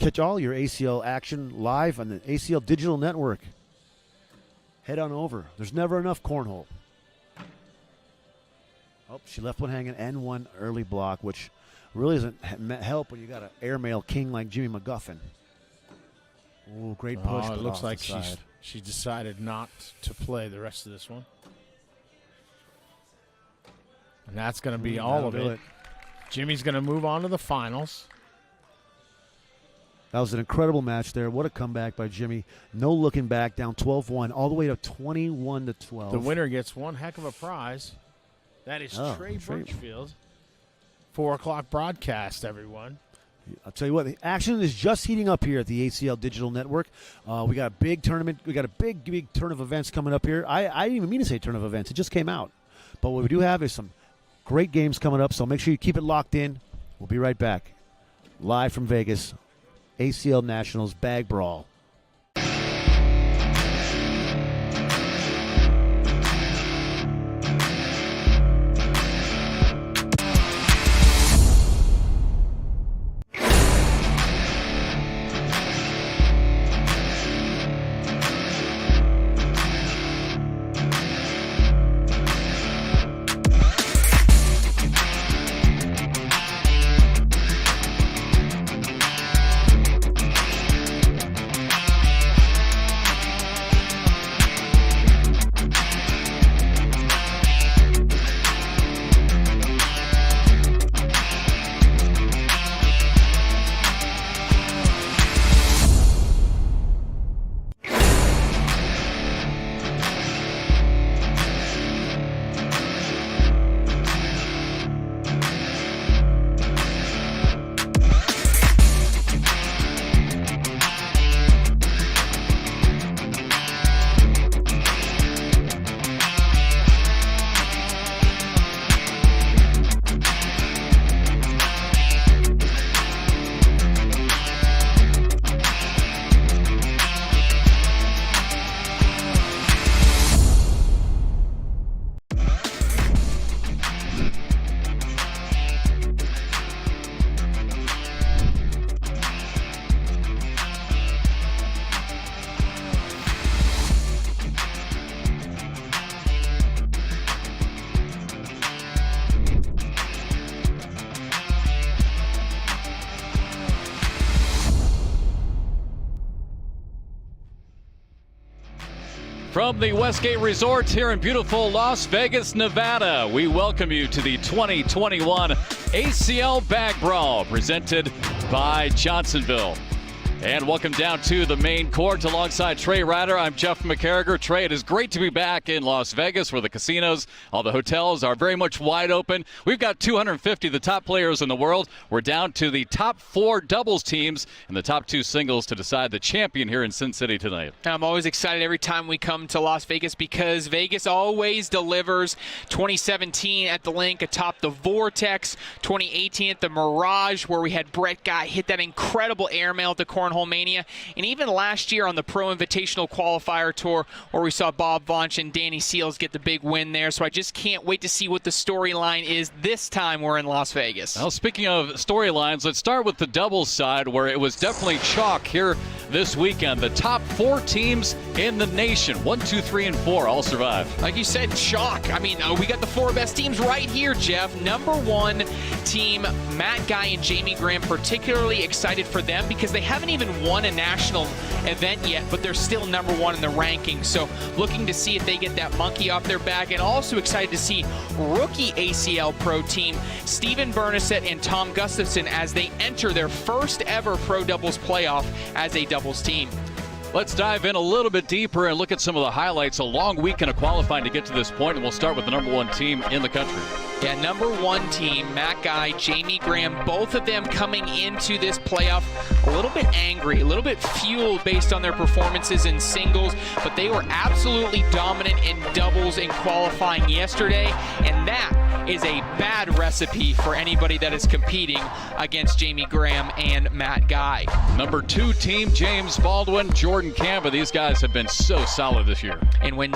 catch all your ACL action live on the ACL Digital Network, head on over. There's never enough cornhole. Oh, she left one hanging and one early block, which really doesn't help when you got an airmail king like Jimmy McGuffin. Oh, great push. It looks like she decided not to play the rest of this one. And that's going to be all of it. Jimmy's going to move on to the finals. That was an incredible match there. What a comeback by Jimmy. No looking back, down 12-1, all the way to 21-12. The winner gets one heck of a prize. That is Trey Birchfield. 4 o'clock broadcast, everyone. I'll tell you what, the action is just heating up here at the ACL Digital Network. We got a big tournament. We got a big turn of events coming up here. I didn't even mean to say turn of events. It just came out. But what we do have is some great games coming up, so make sure you keep it locked in. We'll be right back. Live from Vegas, ACL Nationals Bag Brawl. From the Westgate Resort here in beautiful Las Vegas, Nevada, we welcome you to the 2021 ACL Bag Brawl presented by Johnsonville. And welcome down to the main court alongside Trey Ryder. I'm Jeff McCarriger. Trey, it is great to be back in Las Vegas where the casinos, all the hotels are very much wide open. We've got 250 of the top players in the world. We're down to the top 4 doubles teams and the top 2 singles to decide the champion here in Sin City tonight. I'm always excited every time we come to Las Vegas because Vegas always delivers. 2017 at the Link atop the Vortex, 2018 at the Mirage where we had Brett Guy hit that incredible airmail at the Cornhole Mania, and even last year on the Pro Invitational Qualifier Tour where we saw Bob Vonch and Danny Seals get the big win there. So I just can't wait to see what the storyline is this time we're in Las Vegas. Well, speaking of storylines, let's start with the doubles side where it was definitely chalk here this weekend. The top 4 teams in the nation, 1, 2, 3, and 4, all survived. Like you said, chalk. I mean, we got the 4 best teams right here, Jeff. Number 1 team, Matt Guy and Jamie Graham, particularly excited for them because they haven't even won a national event yet, but they're still number 1 in the rankings. So looking to see if they get that monkey off their back, and also excited to see rookie ACL Pro team Steven Bernasset and Tom Gustafson as they enter their first ever Pro Doubles playoff as a doubles team. Let's dive in a little bit deeper and look at some of the highlights. A long weekend of qualifying to get to this point, and we'll start with the number 1 team in the country. Yeah, number 1 team, Matt Guy, Jamie Graham, both of them coming into this playoff a little bit angry, a little bit fueled based on their performances in singles, but they were absolutely dominant in doubles in qualifying yesterday, and that is a bad recipe for anybody that is competing against Jamie Graham and Matt Guy. Number 2 team, James Baldwin, Jordan Canva. These guys have been so solid this year. And when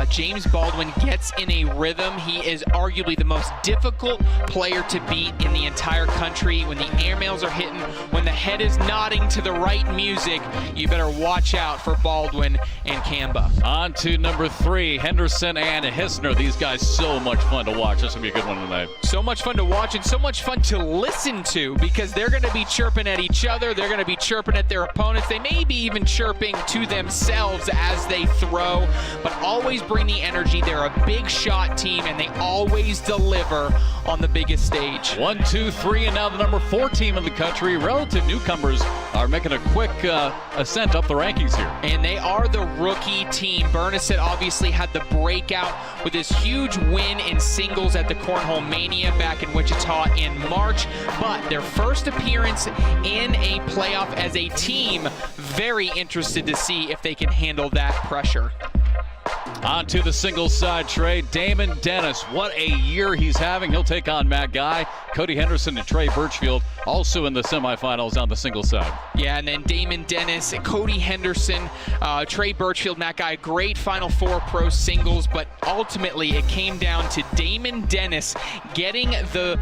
James Baldwin gets in a rhythm, he is arguably the most difficult player to beat in the entire country. When the airmails are hitting, when the head is nodding to the right music, you better watch out for Baldwin and Kamba. On to number 3, Henderson and Hissner. These guys so much fun to watch. This will be a good one tonight. So much fun to watch and so much fun to listen to, because they're going to be chirping at each other. They're going to be chirping at their opponents. They may be even chirping to themselves as they throw, but always bring the energy. They're a big shot team, and they always deliver on the biggest stage. 1, 2, 3, and now the number 4 team in the country. Relative newcomers are making a quick ascent up the rankings here. And they are the rookie team. Bernasset obviously had the breakout with his huge win in singles at the Cornhole Mania back in Wichita in March, but their first appearance in a playoff as a team, very interested to see if they can handle that pressure. On to the singles side, Trey. Damon Dennis, what a year he's having. He'll take on Matt Guy, Cody Henderson, and Trey Birchfield, also in the semifinals on the singles side. Yeah, and then Damon Dennis, Cody Henderson, Trey Birchfield, Matt Guy, great Final Four pro singles, but ultimately it came down to Damon Dennis getting the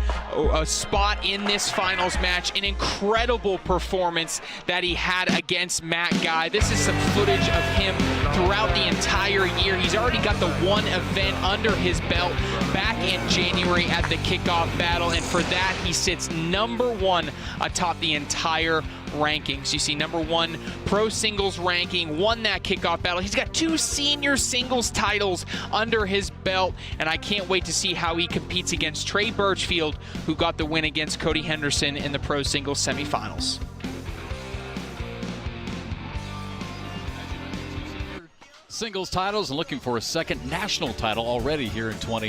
spot in this finals match. An incredible performance that he had against Matt Guy. This is some footage of him throughout the entire year. He's already got the one event under his belt back in January at the kickoff battle, and for that he sits number 1 atop the entire rankings. You see number 1 pro singles ranking, won that kickoff battle. He's got 2 senior singles titles under his belt, and I can't wait to see how he competes against Trey Birchfield, who got the win against Cody Henderson in the pro singles semifinals. Singles titles and looking for a second national title already here in 2020.